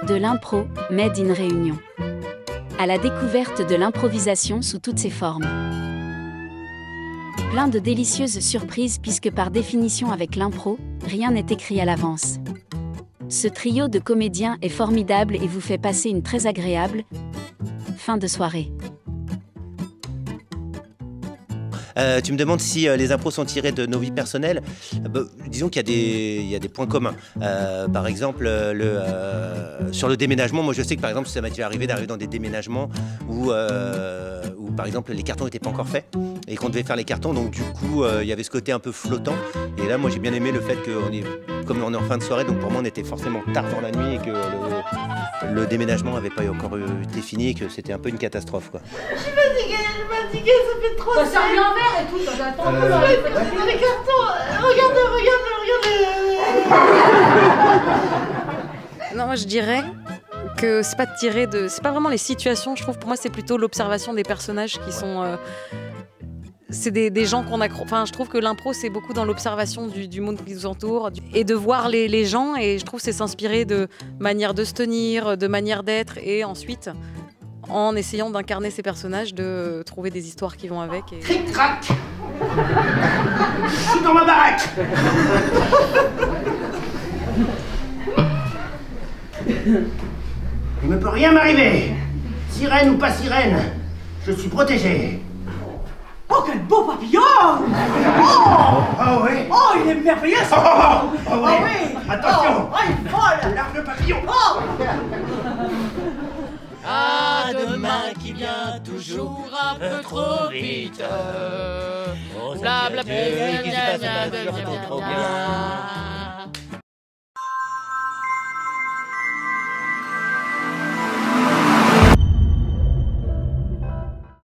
De l'impro, made in Réunion. À la découverte de l'improvisation sous toutes ses formes. Plein de délicieuses surprises puisque par définition avec l'impro, rien n'est écrit à l'avance. Ce trio de comédiens est formidable et vous fait passer une très agréable fin de soirée. Tu me demandes si les impros sont tirés de nos vies personnelles. Disons qu'il y a des points communs. Par exemple, sur le déménagement, moi je sais que par exemple ça m'est déjà arrivé d'arriver dans des déménagements où par exemple les cartons n'étaient pas encore faits et qu'on devait faire les cartons, donc du coup il y avait ce côté un peu flottant. Et là moi j'ai bien aimé le fait comme on est en fin de soirée, donc pour moi on était forcément tard dans la nuit et que le déménagement n'avait pas encore été fini et que c'était un peu une catastrophe, quoi. Je suis fatiguée, ça fait trop ça servi en verre et tout, j'attends un peu là. Les cartons, regardez. Non, moi je dirais que c'est pas c'est pas vraiment les situations, je trouve. Pour moi, c'est plutôt l'observation des personnages qui sont. C'est des gens qu'on a. Enfin, je trouve que l'impro, c'est beaucoup dans l'observation du monde qui nous entoure et de voir les gens. Et je trouve que c'est s'inspirer de manière de se tenir, de manière d'être, et ensuite, en essayant d'incarner ces personnages, de trouver des histoires qui vont avec. Cric-crac. Je suis dans ma baraque. Il ne peut rien m'arriver. Sirène ou pas sirène, je suis protégé. Oh, quel beau papillon! Oh oui. Oh, il est merveilleux! Oh oui. Oui! Attention. Oh, il est folle! L'arbre de papillon. Oh! À demain qui vient toujours un peu trop vite. Bla bla bla bla bla bla bla bla.